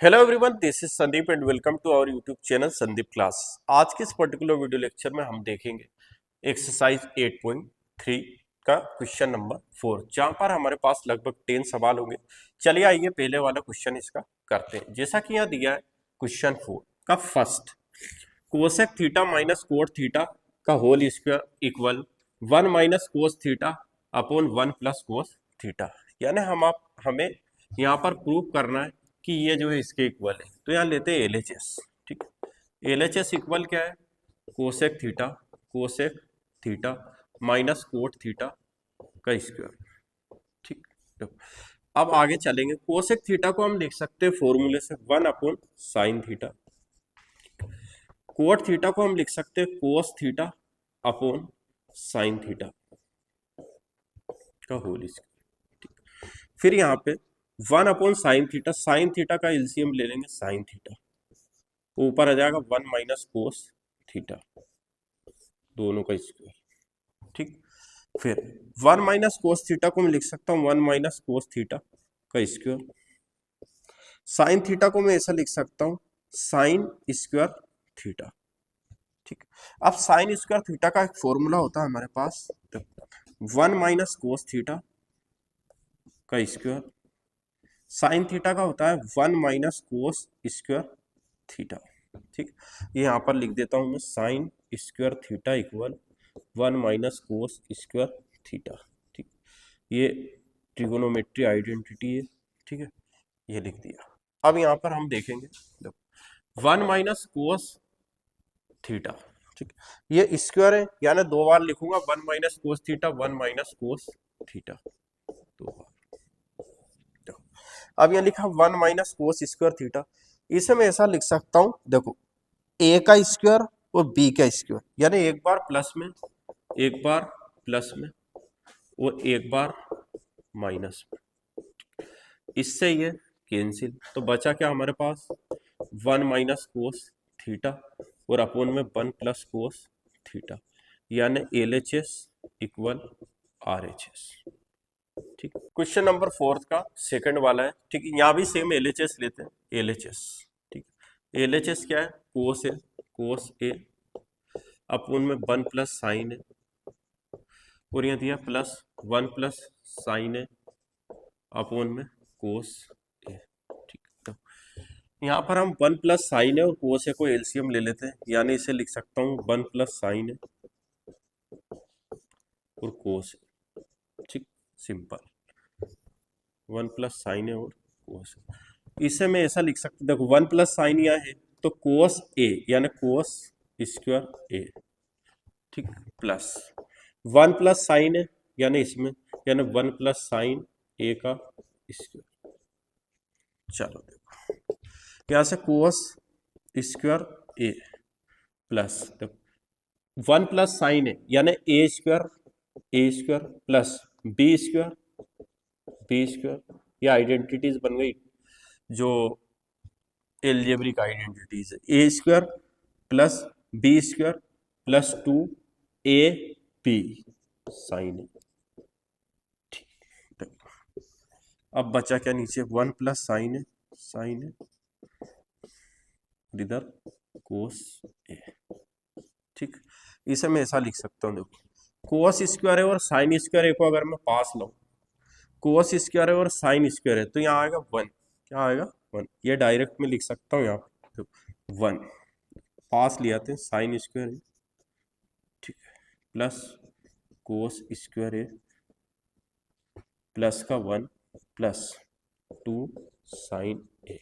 Hello everyone, this is Sandeep and welcome to our YouTube channel Sandeep class. आज के इस particular video lecture में हम देखेंगे एक्सरसाइज 8.3 का क्वेश्चन नंबर 4, जहां पर हमारे पास लगभग 10 सवाल होंगे। चलिए आइए पहले वाला क्वेश्चन इसका करते हैं। जैसा कि यहाँ दिया है क्वेश्चन 4 का first, cosec theta minus cot theta का whole square equal 1 minus cos theta upon 1 plus cos theta. यानी हमें यहाँ पर प्रूव करना है कि ये जो है इसके इक्वल है। तो यहाँ लेते हैं एलएचएस। ठीक है, एलएचएस इक्वल क्या है? Cosec theta minus cot theta का स्क्वायर। ठीक, देखो अब आगे चलेंगे। कोसेक थीटा को हम लिख सकते हैं फॉर्मूले से 1 upon sine theta. Coat theta को हम लिख सकते हैं cos theta upon sine theta का होल स्क्वायर। फिर यहाँ पे 1 अपॉन साइन थीटा का एलसीएम ले लेंगे साइन थीटा, ऊपर आ जाएगा 1 माइनस कोस थीटा, दोनों का स्क्वायर। ठीक, फिर 1 माइनस कोस थीटा को मैं लिख सकता हूँ 1 माइनस कोस थीटा का स्क्वायर। साइन थीटा को मैं ऐसा लिख सकता हूँ साइन स्क्वायर थीटा। ठीक, अब साइन स्क्वायर थीटा का एक फॉर्मूला होता है हमारे पास, तो 1 माइनस कोस थीटा का स्क्वायर, साइन थीटा का होता है 1 माइनस कोस स्क्वायर थीटा। ठीक, ये यहाँ पर लिख देता हूँ मैं sine square theta equal 1 minus कोस स्क्वायर थीटा। ठीक, ये ट्रिगोनोमेट्री आइडेंटिटी है। ठीक है, ये लिख दिया। अब यहाँ पर हम देखेंगे, देखो 1 माइनस कोस थीटा। ठीक, ये स्क्वायर है, यानी दो बार लिखूंगा 1 minus cos theta 1 minus cos theta, दो बार। अब यहाँ लिखा 1 माइनस कोस स्क्वायर थीटा, इसे मैं ऐसा लिख सकता हूँ, देखो ए का स्क्वायर और बी का स्क्वायर, यानी एक बार प्लस में, एक बार प्लस में और एक बार माइनस में। इससे ये कैंसिल, तो बचा क्या हमारे पास 1 माइनस कोस थीटा और अपोन में 1 प्लस कोस थीटा, यानी एलएचएस इक्वल आरएचएस। ठीक, क्वेश्चन नंबर 4 का सेकंड वाला है। ठीक है, यहाँ भी सेम एलएचएस लेते हैं, एलएचएस। ठीक, एलएचएस क्या है? कोस है, कोस ए अपोन में 1 प्लस साइन है, और यहाँ दिया प्लस 1 प्लस साइन है अपोन में कोस ए। ठीक, तो यहाँ पर हम 1 प्लस साइन है और कोस ए को एलसीएम ले लेते हैं, यानी इसे लिख सकता हूँ 1 प्लस साइन है और कोस ए। ठीक, सिंपल 1 प्लस साइन है और कोस ए। इसे मैं ऐसा लिख सकता हूँ, देखो 1 प्लस साइन यहाँ है तो कोस ए यानी कोस स्क्वायर ए। ठीक, प्लस 1 प्लस साइन है यानी इसमें, यानी 1 प्लस साइन ए का स्क्वायर। चलो देखो यहाँ से कोस स्क्वायर ए प्लस, देखो 1 प्लस साइन है यानी a square plus b square, ये आइडेंटिटीज बन गई जो एल्जेब्रिक आइडेंटिटीज है। A square plus b square plus 2 a b sine a. अब बचा क्या नीचे 1 प्लस साइन है इधर कोस ए। ठीक, इसे मैं ऐसा लिख सकता हूँ, देखो कोस स्क्वायर है और साइन स्क्वायर ए को अगर मैं पास लाऊं, कोस स्क्वायर है और साइन स्क्वायर है, तो यहाँ आएगा 1। क्या आएगा? 1। ये डायरेक्ट में लिख सकता हूँ यहाँ पर, तो 1 पास ले आते हैं, साइन स्क्वायर है, ठीक है, प्लस कोस स्क्वायर है प्लस का 1 प्लस 2 साइन ए।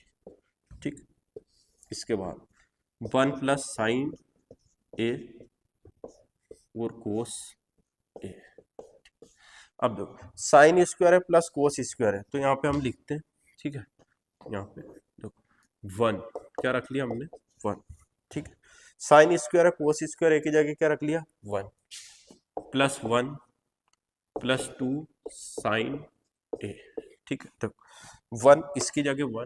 ठीक, इसके बाद 1 प्लस साइन ए और कोस ए। अब देखो साइन स्क्वायर है प्लस कोस स्क्वायर है, तो यहाँ पे हम लिखते हैं। ठीक है, यहाँ पे देखो 1 क्या रख लिया हमने, 1। ठीक है, साइन स्क्वायर है कोस स्क्वायर एक ही जगह क्या रख लिया, 1 प्लस 1 प्लस 2 साइन ए। ठीक है, तो 1 इसकी जगह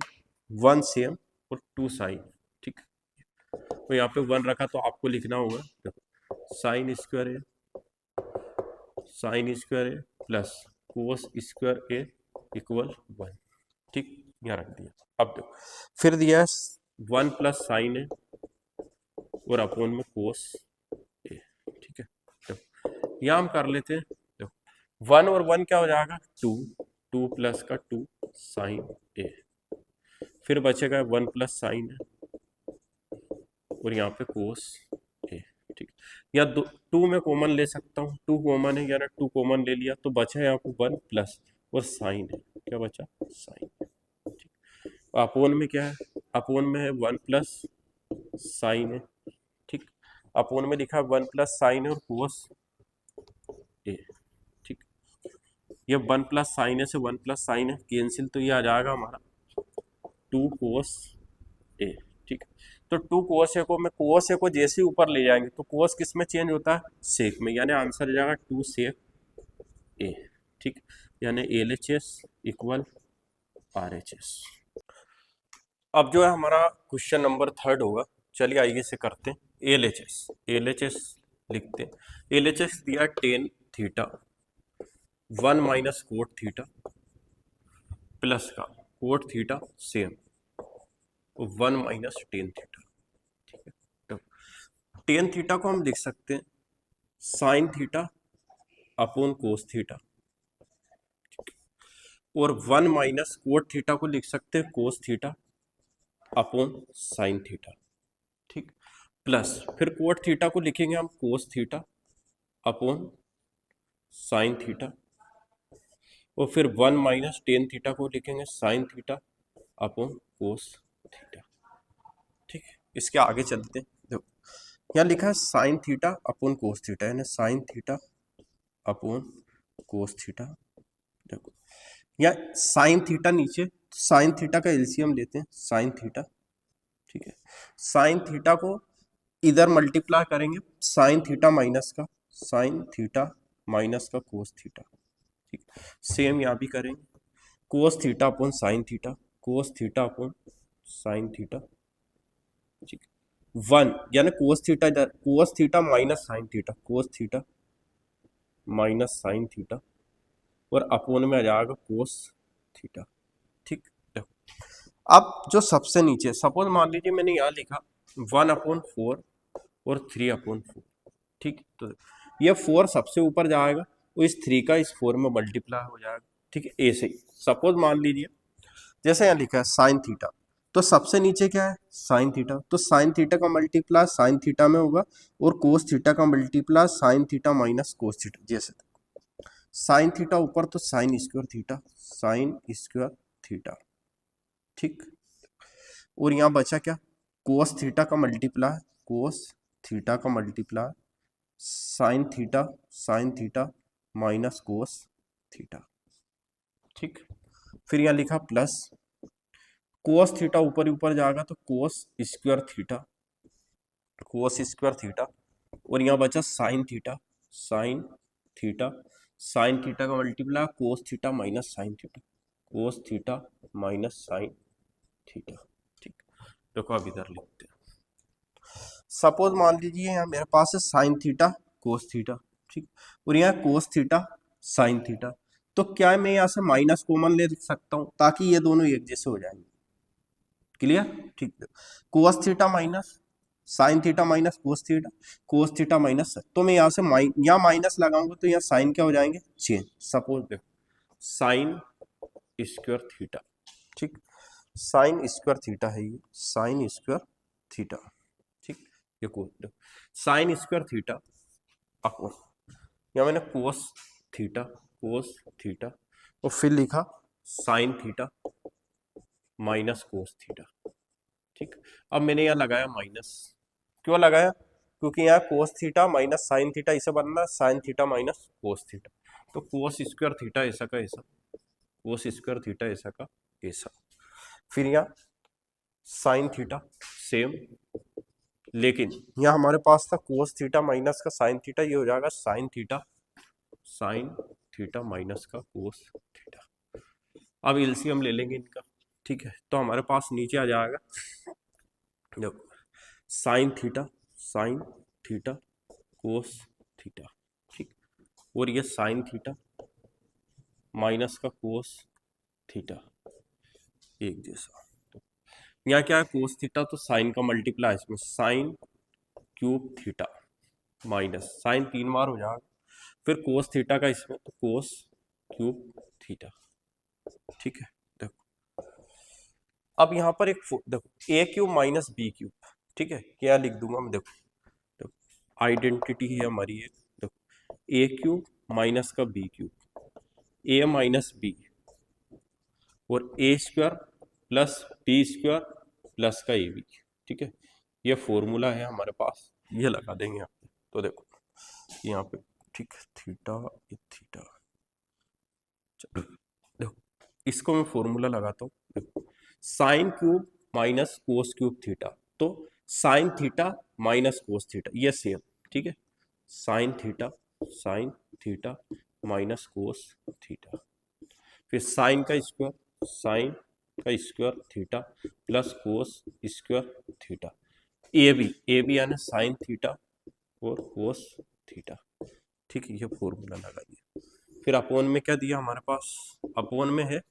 1 सेम और 2 साइन। ठीक, तो यहाँ पे 1 रखा तो आपको लिखना होगा, देखो sign square a plus cos square A equal 1। ठीक, यहाँ रख दिया। अब देखो फिर दिया है 1 प्लस साइन है और अपोन में कोस ए, ठीक है। देखो यहाँ हम कर लेते हैं, देखो 1 और 1 क्या हो जाएगा 2, 2 प्लस का 2 साइन ए, फिर बचेगा 1 प्लस साइन है और यहाँ पे कोस ए, ठीक। या 2 में कॉमन ले सकता हूँ, 2 कॉमन है यानी 2 कॉमन ले लिया तो बचा यहाँ पे 1 प्लस और साइन है, क्या बचा साइन, ठीक। अपोन में क्या है, अपोन में है 1 प्लस साइन है, ठीक। अपोन में लिखा है 1 प्लस साइन है और कोस ए, ठीक। ये 1 प्लस साइन है से 1 प्लस साइन है कैंसिल, तो ये आ जाएगा हमारा 2 कोस ए, ठीक। तो 2 कोस ए को मैं कोस ए को जैसे ही ऊपर ले जाएंगे तो कोस किस में चेंज होता है सेक में, यानी आंसर आ जाएगा 2 सेक ए, ठीक। यानी LHS इक्वल RHS। अब जो है हमारा क्वेश्चन नंबर 3 होगा, चलिए आइए से करते हैं। LHS लिखते हैं। LHS दिया tan theta 1 minus cot theta plus का cot theta same 1 minus tan theta, ठीक है। तो टेन थीटा को हम लिख सकते हैं sine theta upon cos theta, और 1 माइनस कोट थीटा को लिख सकते हैं cos theta upon sine theta, ठीक। प्लस फिर कोट थीटा को लिखेंगे हम cos theta upon sine theta, और फिर 1 माइनस टेन थीटा को लिखेंगे sine theta upon cos theta, ठीक। इसके आगे चलते हैं, देखो यहाँ लिखा है sine theta upon cos theta, यानी sine theta upon cos theta. देखो यहाँ साइन थीटा नीचे, साइन थीटा का एलसीएम लेते हैं साइन थीटा, ठीक है। साइन थीटा को इधर मल्टीप्लाई करेंगे साइन थीटा माइनस का, साइन थीटा माइनस का कोस थीटा, ठीक। सेम यहाँ भी करेंगे कोस theta upon sine theta, cos theta upon sine theta, ठीक। 1 यानी कोस थीटा इधर, कोस theta minus sine theta, cos theta minus sine theta, और अपोन में आ जाएगा कोस थीटा, ठीक। देखो अब जो सबसे नीचे सपोज मान लीजिए मैंने यहाँ लिखा 1/4 और 3/4, ठीक। तो ये 4 सबसे ऊपर जाएगा तो इस 3 का इस 4 में मल्टीप्लाई हो जाएगा, ठीक है। ऐसे ही सपोज मान लीजिए जैसे यहाँ लिखा है साइन थीटा, तो सबसे नीचे क्या है साइन थीटा, तो साइन थीटा का मल्टीप्लाई साइन थीटा में होगा और कोस थीटा का multiply sign theta minus cos theta, जैसे साइन थीटा ऊपर तो sine square theta, sine square theta, ठीक। और यहाँ बचा क्या कोस थीटा का मल्टीप्लाई, कोस थीटा का multiply sign theta minus cos theta, ठीक। फिर यहाँ लिखा प्लस कोस थीटा ऊपर ऊपर जाएगा तो cos square theta, cos square theta, और यहाँ बचा sine theta, sine theta, sine theta का multiply cos theta minus sine theta, cos theta minus sine theta, ठीक। देखो अब इधर लिखते हैं, सपोज मान लीजिए यहाँ मेरे पास है साइन थीटा कोस थीटा, ठीक। और यहाँ कोस थीटा साइन थीटा, तो क्या मैं यहाँ से माइनस कॉमन ले सकता हूँ ताकि ये दोनों एक जैसे हो जाएंगे, क्लियर, ठीक। कोस theta minus sine theta minus cos theta minus, तो मैं यहाँ से यहाँ माइनस लगाऊंगा तो यहाँ साइन क्या हो जाएंगे चेंज, सपोज देखो साइन स्क्वायर थीटा, ठीक। साइन स्क्वायर थीटा है ये, साइन स्क्वायर थीटा, ठीक। ये देखो साइन स्क्वायर थीटा अपॉन यहाँ मैंने कोस थीटा और फिर लिखा sign theta minus cos theta, ठीक। अब मैंने यहाँ लगाया माइनस, क्यों लगाया क्योंकि यहाँ कोस थीटा माइनस साइन थीटा इसे बनना sign theta minus cos theta, तो कोस स्क्वायर थीटा ऐसा का ऐसा, कोस स्क्वायर थीटा ऐसा का ऐसा, फिर यहाँ साइन थीटा सेम, लेकिन यहाँ हमारे पास था कोस थीटा माइनस का साइन थीटा, ये हो जाएगा साइन थीटा माइनस का कोस थीटा। अब एलसीएम ले लेंगे इनका, ठीक है। तो हमारे पास नीचे आ जाएगा देखो साइन थीटा कोस थीटा, ठीक। और ये साइन थीटा माइनस का कोस थीटा, एक जैसा। तो यहाँ क्या है कोस थीटा, तो साइन का मल्टीप्लाई इसमें sine cube theta minus sine 3 बार हो जाएगा, फिर कोस थीटा का इसमें तो कोस क्यूब थीटा। ठीक है, देखो अब यहाँ पर एक देखो a cube minus b cube. ठीक है, क्या लिख दूंगा मैं, देखो देखो आइडेंटिटी है हमारी एक, देखो ए क्यूब माइनस का b cube, a minus b और a square plus b square plus का ए बी। ठीक है, ये फॉर्मूला है हमारे पास, ये लगा देंगे यहाँ पे। तो देखो यहाँ पे ठीक है थीटा थीटा, चलो देखो इसको मैं फॉर्मूला लगाता हूँ। देखो sine cube minus cos cube theta, तो sine theta minus cos theta ये सेम। ठीक है, sine theta minus cos theta, फिर साइन का square theta plus cos square theta, a b यानी साइन थीटा और कोस थीटा। ठीक है, ये फॉर्मूला लगा दिया। फिर अपोन में क्या दिया हमारे पास, अपोन में है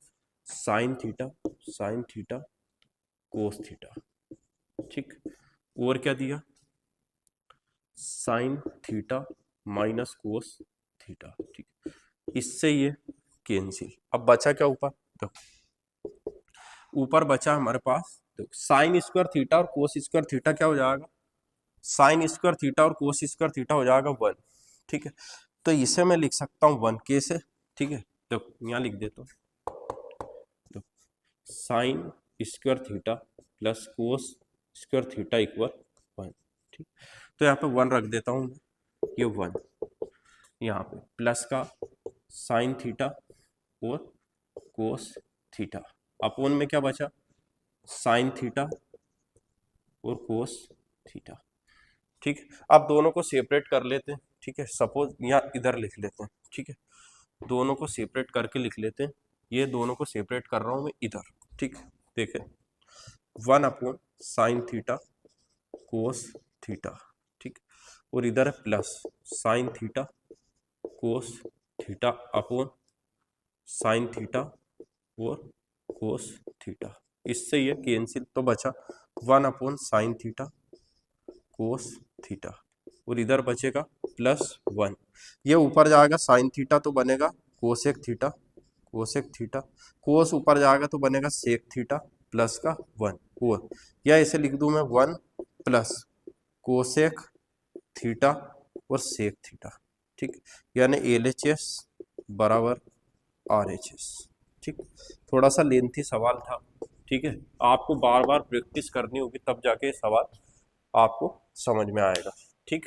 साइन थीटा कोस थीटा। ठीक, और क्या दिया sign theta minus cos theta. ठीक, इससे ये कैंसिल। अब बचा क्या ऊपर, देखो ऊपर बचा हमारे पास, देखो साइन स्क्वायर थीटा और कोस स्क्वायर थीटा क्या हो जाएगा, साइन स्क्वायर थीटा और कोस स्क्वायर थीटा हो जाएगा 1। ठीक है, तो इसे मैं लिख सकता हूँ 1 कैसे। ठीक है, देखो यहाँ लिख देता हूँ, sine square theta plus cos square theta equal 1। ठीक, तो यहाँ पे 1 रख देता हूँ, ये 1 यहाँ पे प्लस का साइन थीटा और कोस थीटा, अपोन में क्या बचा साइन थीटा और कोस थीटा। ठीक है, अब दोनों को सेपरेट कर लेते हैं। ठीक है, सपोज यहाँ इधर लिख लेते हैं। ठीक है, दोनों को सेपरेट करके लिख लेते हैं, ये दोनों को सेपरेट कर रहा हूँ मैं इधर। ठीक, देखें 1 upon sine theta cos theta. ठीक, और इधर है plus sign theta cos theta upon sine theta और कोस थीटा, इससे ये कैंसिल। तो बचा 1 upon sine theta cos theta और इधर बचेगा प्लस 1, ये ऊपर जाएगा साइन थीटा तो बनेगा कोसेक थीटा, कोस ऊपर जाएगा तो बनेगा सेक थीटा प्लस का 1, और या इसे लिख दूं मैं 1 प्लस कोसेक थीटा और सेक थीटा। ठीक, यानी LHS बराबर RHS। ठीक, थोड़ा सा लेंथी सवाल था। ठीक है, आपको बार बार प्रैक्टिस करनी होगी तब जाके सवाल आपको समझ में आएगा। ठीक,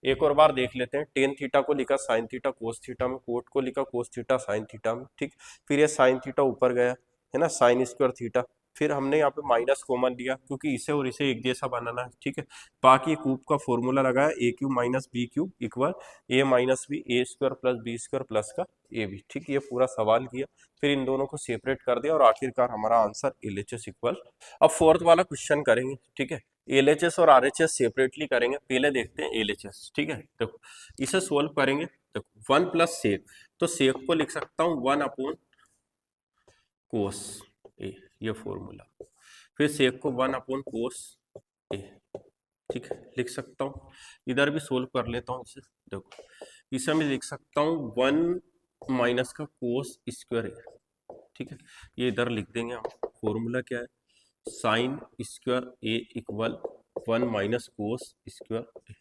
एक और बार देख लेते हैं। टेन थीटा को लिखा साइन थीटा कोस थीटा में, कोट को लिखा कोस थीटा साइन थीटा में। ठीक, फिर ये साइन थीटा ऊपर गया है ना, साइन स्क्वायर थीटा, फिर हमने यहाँ पे माइनस कॉमन लिया क्योंकि इसे और इसे एक जैसा बनाना है। ठीक है, बाकी क्यूब का फॉर्मूला लगाया a cube minus b cube equal a minus b, a square plus b square plus का ए बी। ठीक, ये पूरा सवाल किया, फिर इन दोनों को सेपरेट कर दिया और आखिरकार हमारा आंसर LHS इक्वल। अब फोर्थ वाला क्वेश्चन करेंगे। ठीक है, LHS और RHS सेपरेटली करेंगे, पहले देखते हैं LHS। ठीक है, देखो इसे सोल्व करेंगे। देखो 1 प्लस सेक, तो सेक को लिख सकता हूँ 1 अपॉन कोस ए, ये फॉर्मूला, फिर सेक को 1 अपॉन कोस ए। ठीक है, लिख सकता हूँ, इधर भी सोल्व कर लेता हूँ इसे। देखो इसे मैं लिख सकता हूँ 1 माइनस का कोस स्क्वायर ए। ठीक है, ये इधर लिख देंगे हम, फॉर्मूला क्या है साइन स्क्वायर ए इक्वल 1 माइनस कोस स्क्वायर ए।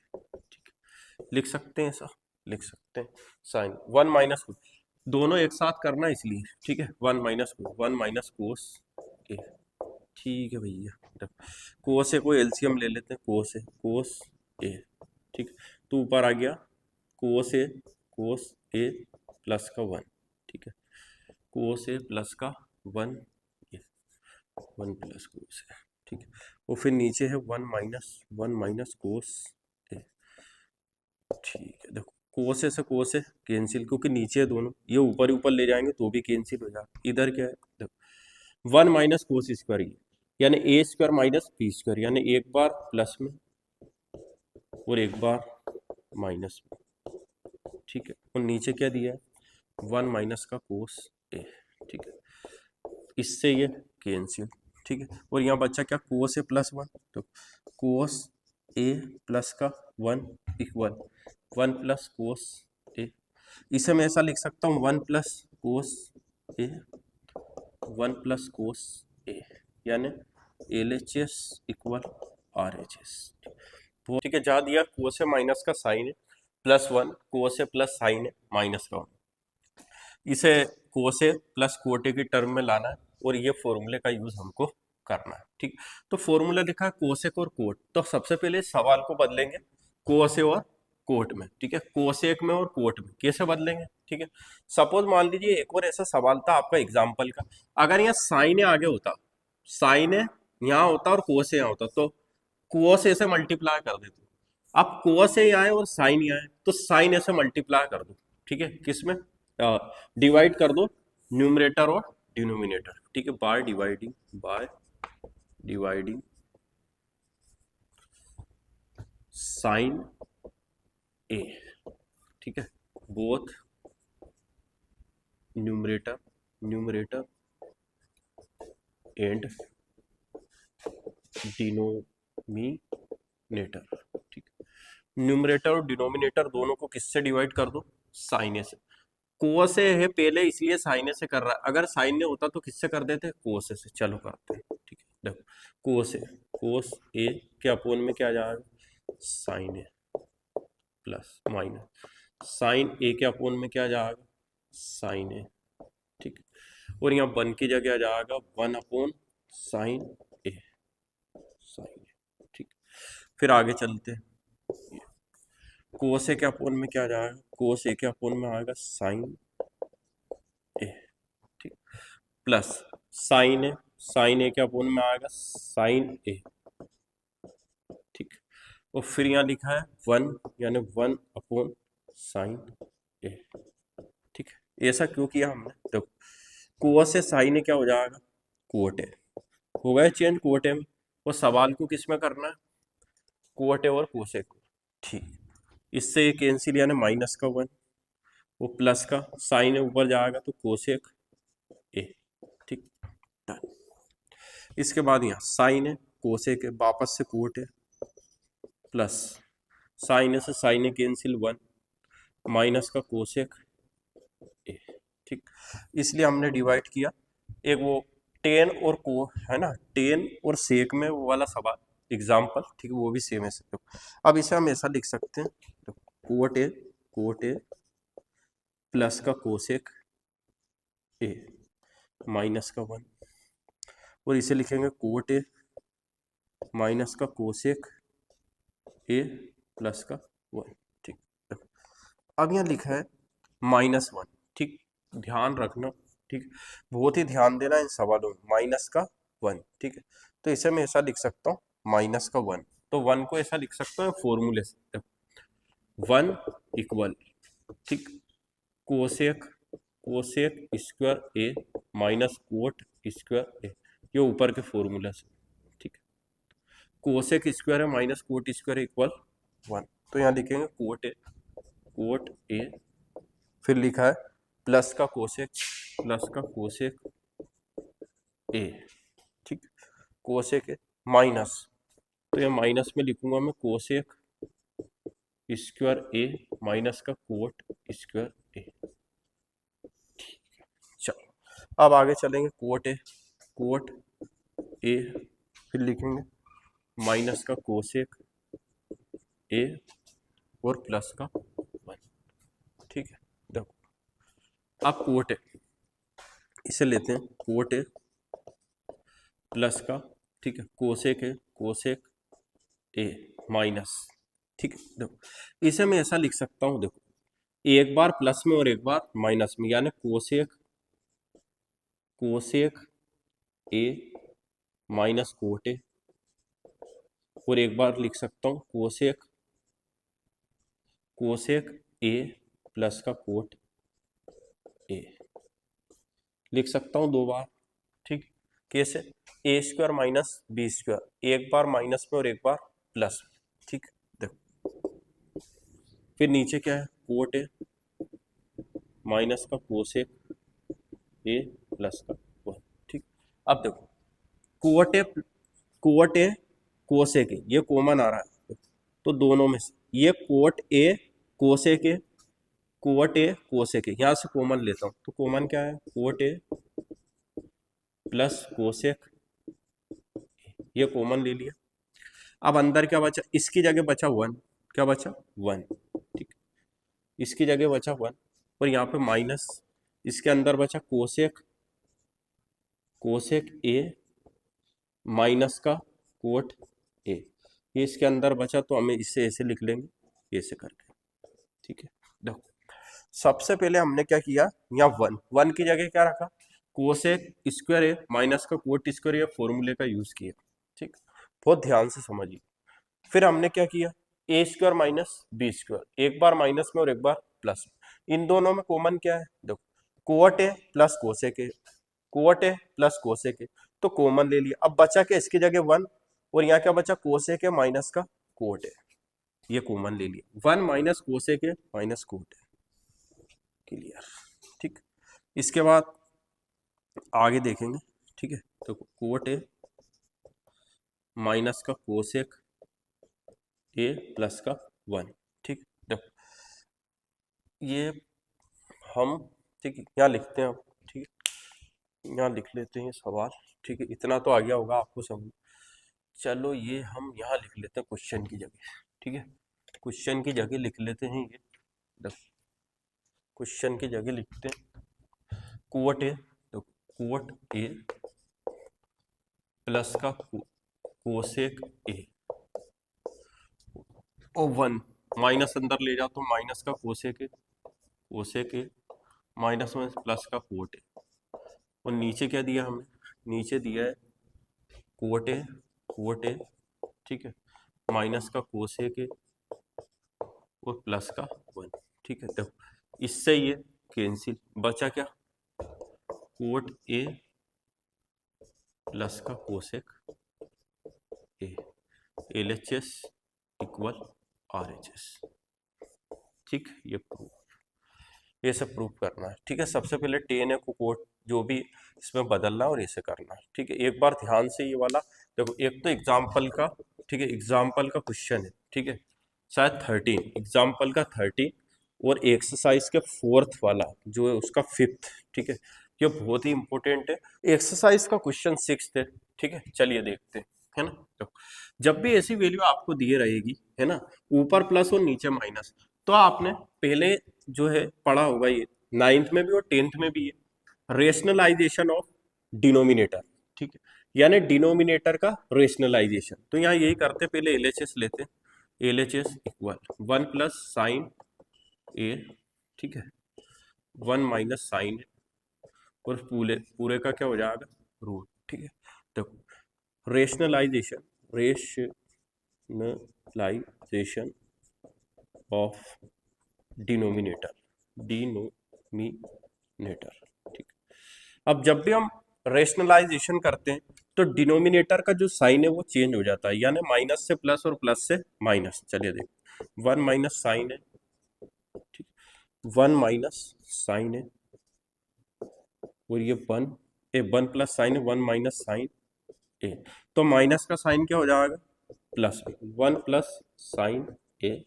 ठीक है, लिख सकते हैं ऐसा, लिख सकते हैं साइन 1 माइनस, दोनों एक साथ करना इसलिए। ठीक है, 1 माइनस कोस ए। ठीक है भैया, कोस ए को एलसीएम ले लेते हैं, कोस ए। ठीक, तो ऊपर आ गया कोस ए प्लस का 1। ठीक है, कोस ए प्लस का 1 प्लस कोस है। ठीक है, और फिर नीचे है 1 माइनस कोस ए। ठीक है, देखो कोस ए से कोस ए कैंसिल, क्योंकि नीचे है दोनों, ये ऊपर ऊपर ले जाएंगे तो भी कैंसिल हो जाएगा। इधर क्या है, देखो 1 माइनस कोस स्क्वायर यानी a square minus B square, यानी एक बार प्लस में और एक बार माइनस में। ठीक है, और नीचे क्या दिया है 1 माइनस का कोस ए। ठीक है, इससे ये कैंसिल, ठीक है। और यहाँ बच्चा क्या, कोस ए प्लस वन, तो कोस ए प्लस का one equal one plus cos a. इसे मैं ऐसा लिख सकता हूँ one plus cos a, one plus cos a, यानी L H S equal R H S, ठीक है। जहाँ दिया कोस ए माइनस का साइन है plus one, cos a plus sine है माइनस का वन, इसे cos a plus cot A की टर्म में लाना है और ये फॉर्मूले का यूज हमको करना है, ठीक। तो फॉर्मूला लिखा है कोसेक और कोट, तो सबसे पहले सवाल को बदलेंगे कोस ए और कोट में, ठीक है। कोसेक में और कोट में कैसे बदलेंगे, ठीक है। सपोज मान लीजिए एक और ऐसा सवाल था आपका एग्जाम्पल का, अगर यहाँ साइन ए आगे होता, साइन ए यहाँ होता और कोस ए यहाँ होता, तो कोस ए से मल्टीप्लाई कर देते। अब कोस ए आए और साइन ए आए तो साइन ए से मल्टीप्लाई कर दो, ठीक है। किसमें डिवाइड कर दो, न्यूमरेटर और डिनोमिनेटर, ठीक है, बाय डिवाइडिंग साइन ए, ठीक है, बोथ न्यूमरेटर एंड डिनोमिनेटर, ठीक है। न्यूमरेटर और डिनोमिनेटर दोनों को किससे डिवाइड कर दो, साइन ए से। कोस ए है पहले इसलिए साइन ए से कर रहा है, अगर साइन ए होता तो किससे कर देते, कोस ए से। चलो करते हैं, ठीक है। देखो कोस ए के अपोन में क्या जाएगा, sign A plus minus sign ए के अपोन में क्या जाएगा, साइन ए, ठीक। और यहाँ वन की जगह जाएगा वन अपॉन साइन ए, ठीक। फिर आगे चलते हैं, कोस ए के अपोन में क्या जाएगा, कोस ए के अपोन में आएगा साइन ए, ठीक, प्लस साइन ए के अपोन में आएगा साइन ए, ठीक। और फिर यहाँ लिखा है वन, यानी वन अपॉन साइन ए, ठीक है। ऐसा क्यों किया हमने, तो कोस से साइन ए क्या हो जाएगा, कोट ए हो गया चेंज कोट ए में, और सवाल को किस में करना है, कोट ए और कोसेक को, ठीक। इससे ये कैंसिल, यानी माइनस का वन, वो प्लस का साइन ए ऊपर जाएगा तो कोसेक ए, ठीक। इसके बाद यहाँ साइन ए कोसेक ए वापस से कोट ए प्लस साइन ए से साइन ए कैंसिल वन माइनस का कोसेक ए, ठीक। इसलिए हमने डिवाइड किया, एक वो टेन और को है ना, टेन और सेक में वो वाला सवाल एग्जाम्पल, ठीक है, वो भी सेम है। तो अब इसे हम ऐसा लिख सकते हैं, तो कोट ए प्लस का कोसेक ए माइनस का वन, और इसे लिखेंगे कोट ए माइनस का कोसेक ए प्लस का वन, ठीक। अब यहाँ लिखा है माइनस वन, ठीक, ध्यान रखना, ठीक, बहुत ही ध्यान देना इन सवालों में, माइनस का वन, ठीक है। तो इसे मैं ऐसा लिख सकता हूँ माइनस का वन, तो वन को ऐसा लिख सकता हूँ फॉर्मूले से, वन इक्वल, ठीक, कोसेक स्क्वायर ए माइनस कोट स्क्वायर ए, ये ऊपर के फॉर्मूला से, ठीक है। कोसेक स्क्वायर है minus cot square equal one, तो यहाँ लिखेंगे कोट ए, फिर लिखा है प्लस का कोसेक ए, ठीक, कोसेक ए माइनस, तो ये माइनस में लिखूंगा मैं कोसेक स्क्वायर ए माइनस का कोट स्क्वायर ए, ठीक है। चलो अब आगे चलेंगे, कोट ए फिर लिखेंगे माइनस का कोसेक ए और प्लस का वन, ठीक है। देखो अब कोट ए, इसे लेते हैं कोट ए प्लस का, ठीक है, कोसेक ए माइनस, ठीक है। देखो इसे मैं ऐसा लिख सकता हूं, देखो एक बार प्लस में और एक बार माइनस में, यानी cosec A minus cot A, और एक बार लिख सकता हूं कोसेक ए प्लस का कोट ए, लिख सकता हूं दो बार, ठीक। कैसे, ए स्क्वायर माइनस बी स्क्वायर, एक बार माइनस में और एक बार प्लस में, ठीक। देखो फिर नीचे क्या है, कोट ए माइनस का कोसेक ए प्लस का वन, ठीक। अब देखो कोट ए कोसेक ए, ये कॉमन आ रहा है तो दोनों में से ये cot A cosec A, cot A cosec ए, यहां से कॉमन लेता हूं तो कॉमन क्या है, कोट ए प्लस कोसेक, ये कॉमन ले लिया। अब अंदर क्या बचा, इसकी जगह बचा 1, क्या बचा 1, ठीक, इसकी जगह बचा 1 और यहाँ पे माइनस, इसके अंदर बचा कोसेक, कोसेक ए माइनस का कोट ए, ये इसके अंदर बचा तो हमें इसे ऐसे लिख लेंगे ऐसे करके, ठीक है। देखो सबसे पहले हमने क्या किया, यहाँ 1 की जगह क्या रखा, कोसेक स्क्वायर ए माइनस का कोट स्क्वायर ए फॉर्मूले का यूज किया, ठीक, बहुत ध्यान से समझिए। फिर हमने क्या किया, ए स्क्वायर माइनस बी स्क्वायर, एक बार माइनस में और एक बार प्लस में, इन दोनों में कॉमन क्या है, देखो cot A plus cosec A, cot A plus cosec ए, तो कॉमन ले लिया। अब बचा क्या, इसकी जगह 1 और यहाँ क्या बचा, कोसेक ए माइनस का कोट ए, ये कॉमन ले लिया, 1 minus cosec A minus cot A, clear, ठीक। इसके बाद आगे देखेंगे, ठीक है, तो कोट ए माइनस का कोसेक ए प्लस का 1, ठीक, देखो ये हम, ठीक है, यहाँ लिखते हैं अब, ठीक है, यहाँ लिख लेते हैं सवाल, ठीक है, इतना तो आ गया होगा आपको समझ। चलो ये हम यहाँ लिख लेते हैं क्वेश्चन की जगह, ठीक है, क्वेश्चन की जगह लिख लेते हैं ये, क्वेश्चन की जगह लिखते हैं कोट ए, तो कोट ए प्लस का कोसेक ए और 1 माइनस अंदर ले जाओ तो माइनस का कोसेक ए माइनस में प्लस का कोट ए, और नीचे क्या दिया हमने, नीचे दिया है कोट ए, ठीक है, माइनस का कोसेक ए और प्लस का 1, ठीक है। देखो इससे ये कैंसिल, बचा क्या, कोट ए प्लस का कोसेक ए, LHS इक्वल RHS, ठीक, ये प्रूफ, ये सब प्रूफ करना है, ठीक है। सबसे पहले टेन है को कोट जो भी इसमें बदलना है और ऐसे करना है, ठीक है। एक बार ध्यान से ये वाला देखो, एक तो एग्जाम्पल का, ठीक है, एग्जाम्पल का क्वेश्चन है, ठीक है, शायद 13 एग्जाम्पल का 13 और एक्सरसाइज के 4th वाला जो है उसका 5th, ठीक है, ये बहुत ही इंपॉर्टेंट है। एक्सरसाइज का क्वेश्चन 6th है, ठीक है, चलिए देखते हैं, है ना। तो जब भी ऐसी वैल्यू आपको दिए रहेगी, है ना, ऊपर प्लस और नीचे माइनस, तो आपने पहले जो है पढ़ा होगा, ये 9th में भी और 10th में भी है, रेशनलाइजेशन ऑफ डिनोमिनेटर, ठीक है, यानी डिनोमिनेटर का रेशनलाइजेशन। तो यहाँ यही करते, पहले LHS लेते हैं, LHS इक्वल 1 प्लस साइन ए, ठीक है, 1 माइनस साइन और पूरे का क्या हो जाएगा रूट, ठीक है। तो रेशनलाइजेशन ऑफ डिनोमिनेटर, ठीक। अब जब भी हम रेशनलाइजेशन करते हैं तो डिनोमिनेटर का जो साइन है वो चेंज हो जाता है, यानी माइनस से प्लस और प्लस से माइनस। चलिए देखो 1 माइनस साइन है, ठीक, 1 माइनस साइन है और ये 1 प्लस साइन है, 1 माइनस साइन ए, तो माइनस का साइन क्या हो जाएगा प्लस, 1 प्लस साइन ए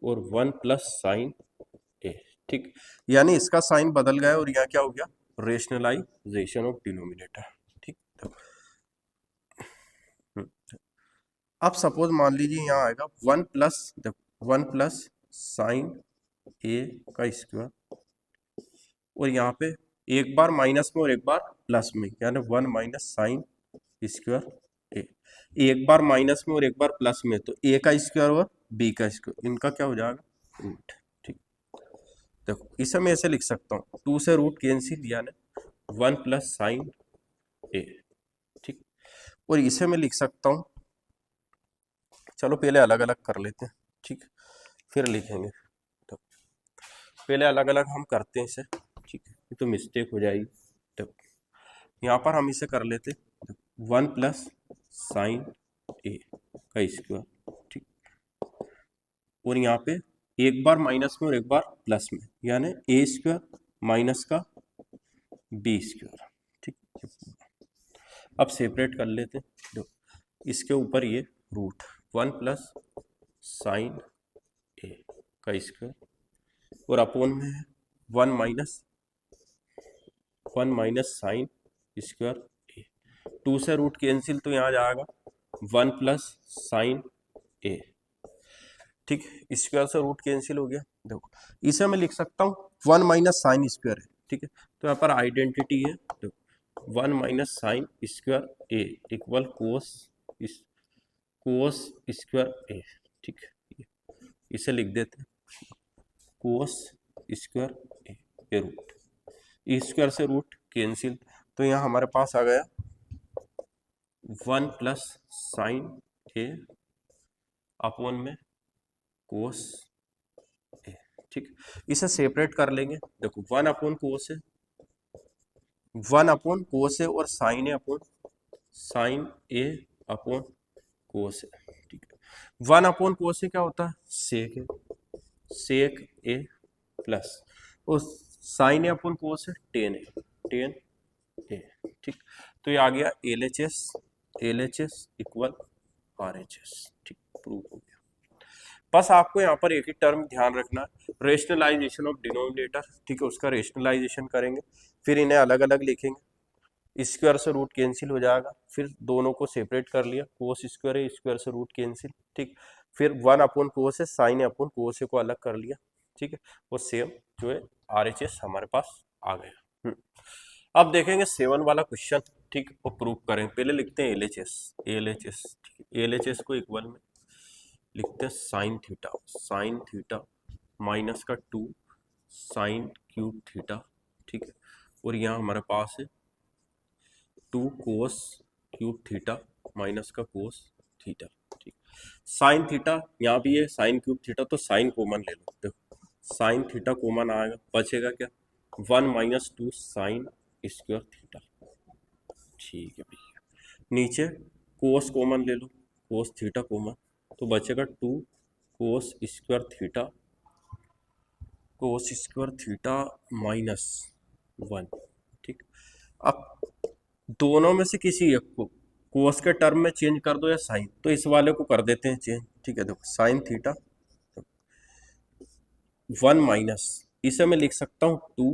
और 1 प्लस साइन ए, ठीक, यानी इसका साइन बदल गया और यहाँ क्या हो गया, रेशनलाइजेशन ऑफ डिनोमिनेटर, ठीक। अब सपोज मान लीजिए यहाँ आएगा 1 प्लस साइन ए का स्क्वायर और यहाँ पे एक बार माइनस में और एक बार प्लस में, यानी 1 माइनस साइन स्क्वायर ए, एक बार माइनस में और एक बार प्लस में, तो ए का स्क्वायर और बी का स्क्वायर, इनका क्या हो जाएगा रूट, ठीक। देखो इसे मैं ऐसे लिख सकता हूँ, 2 से रूट कैंसिल, यानी 1 प्लस साइन ए, ठीक, और इसे मैं लिख सकता हूँ, चलो पहले अलग अलग कर लेते हैं, ठीक, फिर लिखेंगे। तो पहले अलग अलग हम करते हैं इसे, ठीक है, ये तो मिस्टेक हो जाएगी। तो यहाँ पर हम इसे कर लेते 1 प्लस साइन ए का स्क्वायर, ठीक, और यहाँ पे एक बार माइनस में और एक बार प्लस में, यानी ए स्क्वायर माइनस का बी स्क्वायर, ठीक। अब सेपरेट कर लेते हैं। देखो इसके ऊपर ये रूट 1 प्लस साइन ए का स्क्वायर और अपोन में है 1 माइनस साइन स्क्वायर ए। 2 से रूट कैंसिल तो यहाँ जाएगा 1 प्लस साइन ए। ठीक, स्क्वायर से रूट कैंसिल हो गया। देखो इसे मैं लिख सकता हूँ 1 माइनस साइन स्क्वायर है। ठीक है, तो यहाँ पर आइडेंटिटी है। देखो 1 माइनस साइन स्क्वायर ए इक्वल कोस स्क्वायर ए। ठीक है, इसे लिख देते हैं कोस स्क्वायर ए के रूट। ई स्क्वायर से रूट कैंसिल, तो यहाँ हमारे पास आ गया 1 प्लस साइन ए अपॉन में कोस ए। ठीक, इसे सेपरेट कर लेंगे। देखो 1 अपॉन कोस है, 1 अपॉन कोस है और साइन ए अपॉन साइन ए अपॉन कोस है। ठीक है, 1 अपॉन कोस ए क्या होता है, सेक है, सेक ए प्लस और साइन ए अपॉन कोस है टेन ए, टेन ए। ठीक, तो ये आ गया L H S equal R H S. ठीक, प्रूव हो गया। बस आपको यहाँ पर एक ही टर्म ध्यान रखना है, रेशनलाइजेशन ऑफ डिनोमिनेटर। ठीक है, उसका रेशनलाइजेशन करेंगे, फिर इन्हें अलग अलग लिखेंगे। स्क्वायर से रूट कैंसिल हो जाएगा, फिर दोनों को सेपरेट कर लिया, कोस स्क्वायर है, स्क्वायर से रूट कैंसिल। ठीक, फिर 1 अपॉन कोस है, साइन अपॉन कोस को अलग कर लिया। ठीक है, वो सेम जो है RHS हमारे पास आ गया। अब देखेंगे 7 वाला क्वेश्चन। ठीक, वो प्रूव करें। पहले लिखते हैं LHS। LHS को इक्वल में लिखते हैं साइन थीटा माइनस का 2 साइन क्यूब थीटा। ठीक है, और यहाँ हमारे पास है 2 कोस क्यूब थीटा माइनस का कोस थीटा। ठीक, साइन थीटा यहाँ भी है, साइन क्यूब थीटा, तो साइन कॉमन ले लो। देखो साइन थीटा कॉमन आएगा, बचेगा क्या, 1 माइनस 2 साइन स्क्वायर थीटा। ठीक है भैया, नीचे कोस कॉमन ले लो, कोस थीटा कॉमन, तो बचेगा 2 कोस स्क्वायर थीटा माइनस 1। ठीक, अब दोनों में से किसी एक को कोस के टर्म में चेंज कर दो या साइन, तो इस वाले को कर देते हैं चेंज। ठीक है, देखो साइन थीटा 1 माइनस, इसे मैं लिख सकता हूँ 2,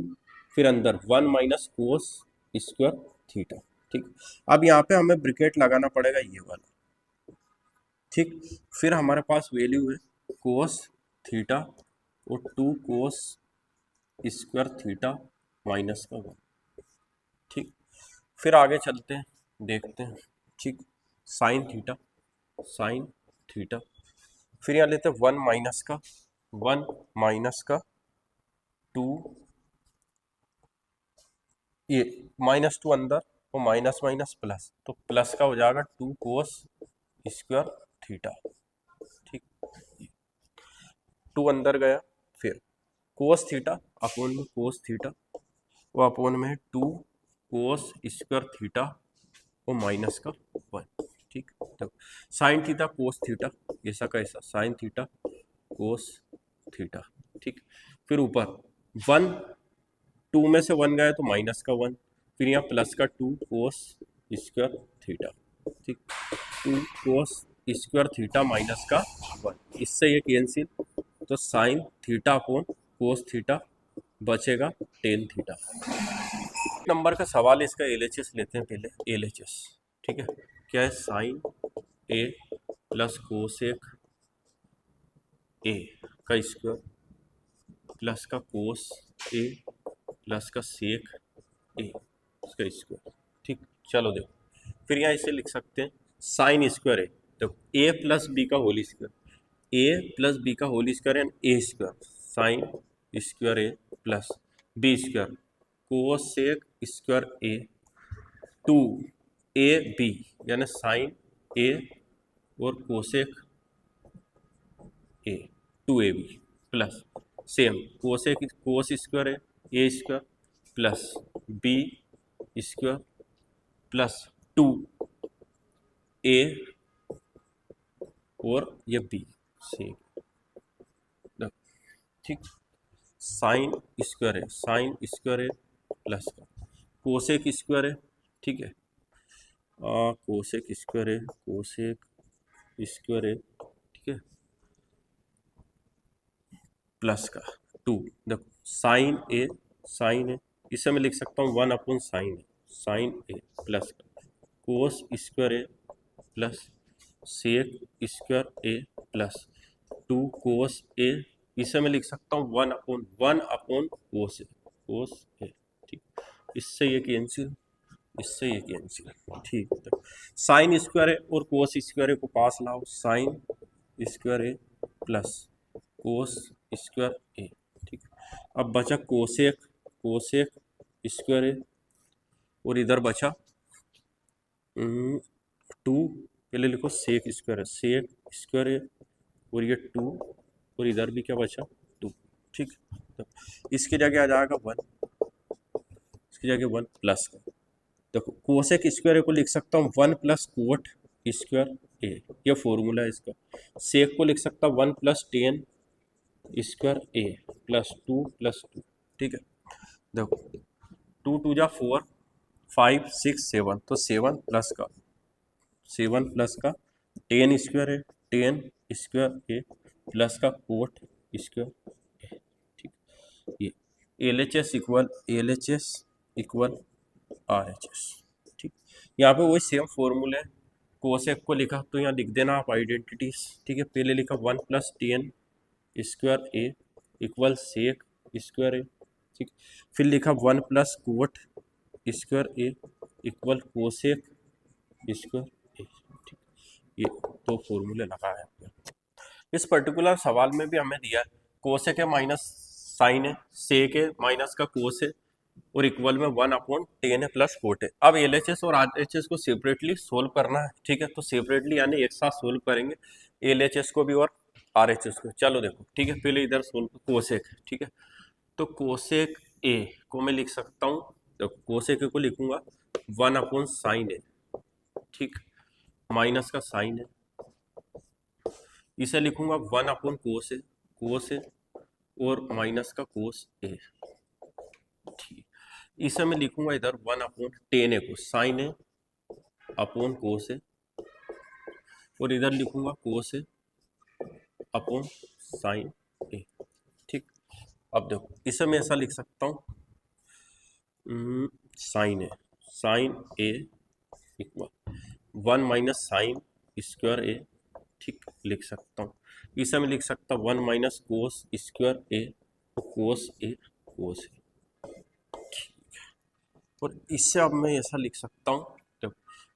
फिर अंदर 1 माइनस कोस स्क्वायर थीटा। ठीक, अब यहाँ पे हमें ब्रैकेट लगाना पड़ेगा ये वाला। ठीक, फिर हमारे पास वैल्यू है कोस थीटा और 2 कोस स्क्वायर थीटा माइनस का 1। ठीक, फिर आगे चलते हैं, देखते हैं। ठीक, साइन थीटा, फिर यहाँ लेते हैं 1 माइनस का 2, ये -2 अंदर और माइनस माइनस प्लस, तो प्लस का हो जाएगा 2 कोस स्क्वायर थीटा। ठीक, 2 अंदर गया, फिर कोस थीटा अपॉन में कोस थीटा, वो अपॉन में है 2 कोस स्क्वायर थीटा और माइनस का 1। ठीक, तो साइन थीटा कोस थीटा, ऐसा का ऐसा साइन थीटा कोस थीटा। ठीक, फिर ऊपर 1, 2 में से 1 गया तो माइनस का 1, फिर यहाँ प्लस का 2 कोस स्क्वायर थीटा। ठीक, 2 कोस स्क्वायर थीटा माइनस का 1, इससे ये कैंसिल, तो sine theta upon cos theta बचेगा टेन थीटा। नंबर का सवाल है, इसका LHS लेते हैं पहले। LHS ठीक है, क्या है, sine A plus cosec A का स्क्वायर प्लस का कोस ए प्लस का सेक ए उसका स्क्वायर। ठीक, चलो देखो, फिर यहाँ इसे लिख सकते हैं साइन स्क्वायर है, देखो ए प्लस बी का whole square, a plus b का whole square and a square, sine square a plus b square cosec square a two a b, यानी साइन ए और cosec a 2ab plus same cosec cos square है a square plus b square plus 2a और ये b same. ठीक, sine square है plus का cosec square है। ठीक है, cosec square a, cosec square ए, ठीक है, प्लस का 2। देखो साइन ए इसे मैं लिख सकता हूँ 1/sin A, sign A plus का cos square a plus sec square a plus 2 cos a, इसे मैं लिख सकता हूँ 1/1 कोस ए, ठीक, इससे ये कैंसिल, इससे ये कैंसिल, ठीक है। साइन स्क्वायर ए और कोस स्क्वायर ए को पास लाओ, sign square a plus cos square ए, ठीक। अब बचा कोसेक स्क्वायर ए और इधर बचा 2, पहले लिखो सेक स्क्वायर ए और ये 2 और इधर भी क्या बचा 2, ठीक। तो इसकी जगह आ जाएगा 1, इसकी जगह 1 प्लस का, देखो कोसेक स्क्वायर ए को लिख सकता हूँ 1 प्लस कोट स्क्वायर ए, ये फॉर्मूला है इसका। सेक को लिख सकता हूँ 1 plus ten square a plus 2 plus 2, ठीक है। देखो 2 2 जा 4, 5 6 7, तो 7 प्लस का टेन स्क्वायर है, टेन स्क्वायर ए प्लस का कोट स्क्वायर ए, ठीक। ये LHS इक्वल RHS, ठीक। यहाँ पे वही सेम फॉर्मूला है, कोसेक को लिखा तो यहाँ लिख देना आप आइडेंटिटीज, ठीक है। पहले लिखा 1 प्लस टेन स्क्वायर ए इक्वल सेक स्क्वायर ए, ठीक। फिर लिखा 1 प्लस कोट स्क्वायर ए इक्वल कोसेक स्क्वायर ए, ठीक। ये दो फॉर्मूले लगाए हैं। इस पर्टिकुलर सवाल में भी हमें दिया है कोसेक है माइनस साइन है, सेक है माइनस का कोस है और इक्वल में 1/10 है प्लस कोट है। अब LHS और RHS को सेपरेटली सोल्व करना है, ठीक है। तो सेपरेटली यानी एक साथ सोल्व करेंगे LHS को भी और RHS को। चलो देखो, ठीक है, पहले इधर सोल्व कोसेक, ठीक है। तो कोसेक ए को मैं लिख सकता हूँ, तो कोसेक ए को लिखूंगा 1/sin ए, ठीक, माइनस का साइन है, इसे लिखूंगा 1/कोस ए और माइनस का कोस ए, ठीक। इसे मैं लिखूंगा इधर 1/10 ए को साइन ए अपॉन कोस ए और इधर लिखूंगा कोस ए अपॉन साइन ए, ठीक। अब देखो इसे मैं ऐसा लिख सकता हूँ साइन ए इक्वल 1 माइनस साइन स्क्वायर ए, ठीक, लिख सकता हूँ। इसे मैं लिख सकता हूँ 1 माइनस कोस स्क्वायर ए कोस ए, ठीक। और इससे अब मैं ऐसा लिख सकता हूँ, तो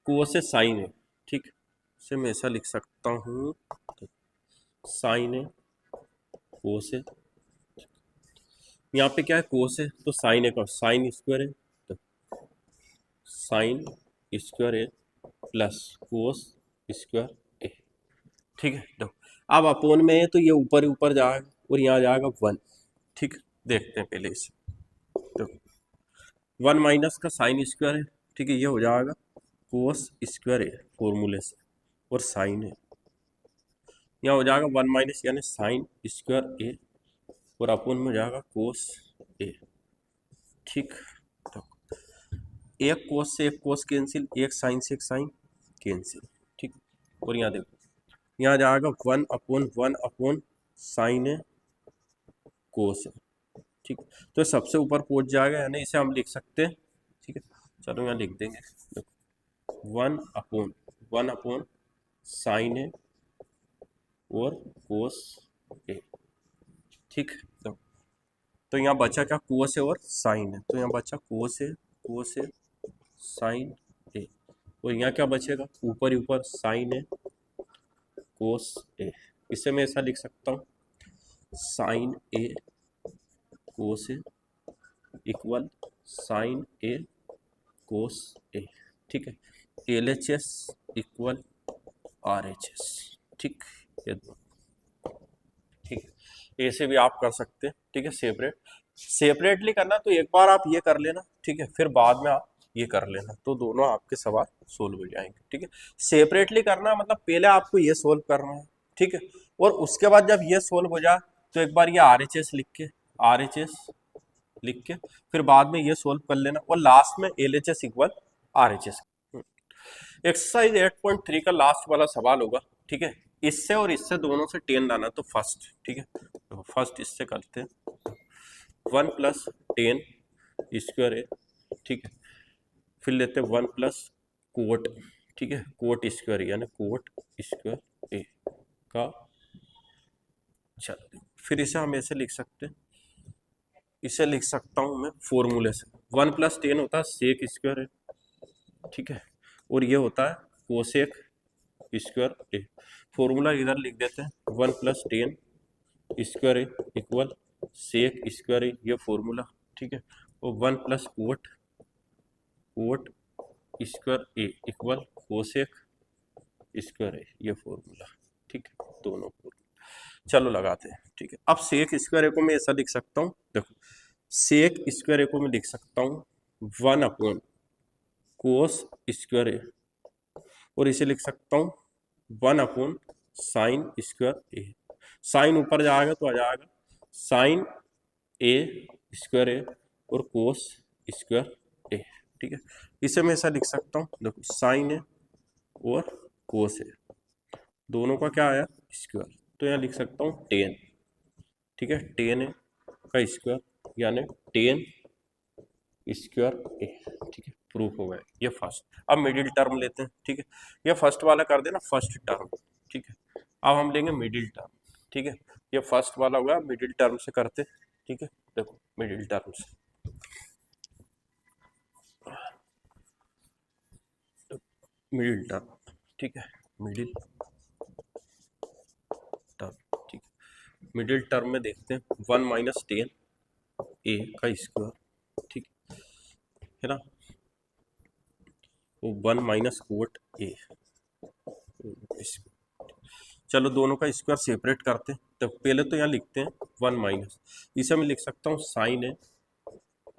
कोस ए साइन ए, ठीक, इसे मैं ऐसा लिख सकता हूँ साइन ए कोस ए, यहाँ पे क्या है कोस है तो साइन ए का साइन स्क्वायर है, तो sign square a plus cos square ए, ठीक है। तो अब अपोन में है तो ये ऊपर ऊपर जाएगा और यहाँ जाएगा 1, ठीक। देखते हैं पहले इसे, तो 1 माइनस का साइन स्क्वायर है, ठीक है, ये हो जाएगा कोस स्क्वायर ए फॉर्मूले से और साइन है, यहाँ हो जाएगा 1 माइनस यानी साइन स्क्वायर ए और अपोन में जाएगा कोस ए, ठीक। तो एक कोस से एक कोस कैंसिल, एक साइन से एक साइन कैंसिल, ठीक। और यहाँ देखो यहाँ जाएगा 1/1 साइन है कोस है, ठीक। तो सबसे ऊपर पहुंच जाएगा यानी इसे हम लिख सकते हैं, ठीक है। चलो यहाँ लिख देंगे, देखो 1/1 साइन है और कोस ए, ठीक। तो यहाँ बचा क्या कोस है और साइन है, तो यहाँ बचा कोस है साइन ए और यहाँ क्या बचेगा ऊपर ऊपर साइन है कोस ए, इसे मैं ऐसा लिख सकता हूँ साइन ए कोस ए इक्वल साइन ए कोस ए, ठीक है। LHS इक्वल RHS, ठीक, ये ठीक, ऐसे भी आप कर सकते हैं, ठीक है। सेपरेटली करना तो एक बार आप ये कर लेना, ठीक है, फिर बाद में आप ये कर लेना, तो दोनों आपके सवाल सोल्व हो जाएंगे, ठीक है। सेपरेटली करना मतलब पहले आपको ये सोल्व करना है, ठीक है, और उसके बाद जब ये सोल्व हो जाए तो एक बार ये RHS लिख के फिर बाद में ये सोल्व कर लेना और लास्ट में LHS इक्वल RHS। एक्सरसाइज 8.3 का लास्ट वाला सवाल होगा, ठीक है। इससे और इससे दोनों से 10 लाना, तो फर्स्ट, ठीक है, तो फर्स्ट इससे करते हैं 1 प्लस 10 स्क्वायर ए, ठीक है। फिर लेते हैं 1 प्लस कोट, ठीक है, कोट स्क्वायर यानी कोट स्क्वायर ए का। चलो फिर इसे हम ऐसे लिख सकते हैं, इसे लिख सकता हूं मैं फॉर्मूले से। 1 प्लस 10 होता है सेक स्क्वायर है, ठीक है, और ये होता है कोसेक स्क्वायर ए। फॉर्मूला इधर लिख देते हैं 1 प्लस 10 स्क्वायर ए इक्वल सेक स्क्वायर ए, ये फॉर्मूला, ठीक है। और 1 प्लस कोट स्क्वायर ए इक्वल कोसेक स्क्वायर ए, ये फॉर्मूला, ठीक है, दोनों फॉर्मूला। चलो लगाते हैं, ठीक है। अब सेक स्क्वायर ए को मैं ऐसा लिख सकता हूँ, देखो सेक स्क्वायर ए को मैं लिख सकता हूँ 1 अपॉन कोस स्क्वायर ए, और इसे लिख सकता हूँ 1 अपॉन साइन स्क्वायर ए। साइन ऊपर जाएगा तो आ जाएगा साइन ए स्क्वायर ए और कोस स्क्वायर ए, ठीक है। इसे मैं ऐसा लिख सकता हूँ, देखो साइन ए और कोस ए दोनों का क्या आया स्क्वायर, तो यहाँ लिख सकता हूँ 10, ठीक है, 10 ए का स्क्वायर यानी 10 स्क्वायर ए, ठीक है, प्रूफ हो गया ये फर्स्ट। अब मिडिल टर्म लेते हैं, ठीक है, ये फर्स्ट वाला कर देना फर्स्ट टर्म, ठीक है। अब हम लेंगे मिडिल टर्म, ठीक है, ये फर्स्ट वाला होगा, मिडिल टर्म से करते, ठीक है। देखो मिडिल टर्म से मिडिल टर्म, ठीक है, मिडिल टर्म, ठीक है। मिडिल टर्म में देखते हैं 1 माइनस 10 ए का स्क्वायर, ठीक है ना, वो 1 माइनस कोट ए। चलो दोनों का स्क्वायर सेपरेट करते हैं, तो पहले तो यहाँ लिखते हैं 1 माइनस, इसे मैं लिख सकता हूँ साइन ए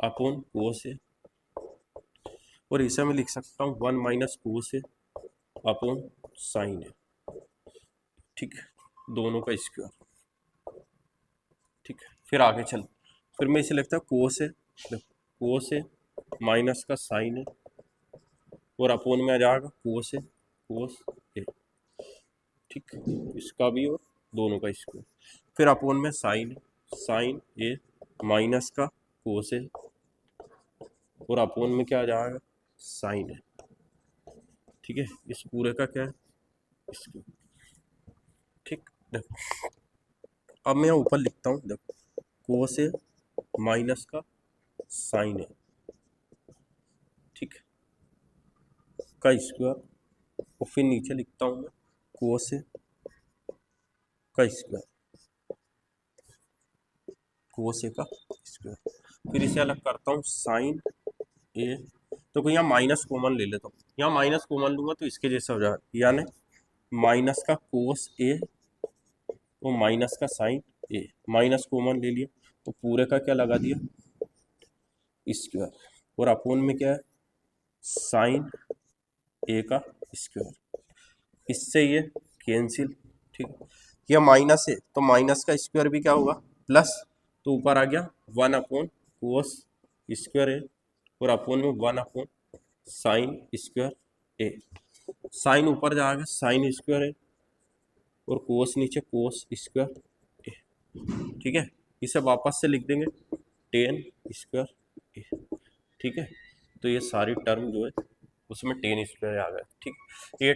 अपॉन कोस ए, और इसे मैं लिख सकता हूँ 1 माइनस कोस ए अपॉन साइन ए, ठीक है, दोनों का स्क्वायर, ठीक है। फिर आगे चल, फिर मैं इसे लिखता हूँ कोस ए, कोस ए माइनस का साइन ए, और अपोन में आ जाएगा कोस ए कोस ए, ठीक, इसका भी और दोनों का स्क्वायर। फिर अपोन में साइन ए माइनस का कोस ए, और अपोन में क्या आ जाएगा साइन ए, ठीक है, इस पूरे का क्या है स्क्वायर, ठीक। देखो अब मैं ऊपर लिखता हूँ, देखो कोस ए माइनस का साइन ए, ठीक का स्क्वायर, और फिर नीचे लिखता हूँ मैं कोस ए का स्क्वायर, कोस ए का स्क्वायर। फिर इसे अलग करता हूँ साइन ए, तो यहाँ माइनस कॉमन ले लेता हूँ, यहाँ माइनस कॉमन लूंगा तो इसके जैसा हो जाएगा, यानी माइनस का कोस ए और माइनस का साइन ए, माइनस कॉमन ले लिया तो पूरे का क्या लगा दिया स्क्वायर, और अपोन में क्या है साइन ए का स्क्वायर, इससे ये कैंसिल, ठीक। यह माइनस है तो माइनस का स्क्वायर भी क्या होगा प्लस, तो ऊपर आ गया 1 अपॉन कोस स्क्वायर ए, और अपोन में 1 अपॉन साइन स्क्वायर ए। साइन ऊपर जाएगा साइन स्क्वायर ए, और कोस नीचे कोस स्क्वायर ए, ठीक है। इसे वापस से लिख देंगे 10 स्क्वायर ए, ठीक है। तो ये सारी टर्म जो है उसमें 10 स्क्वायर आ गया, ठीक। ये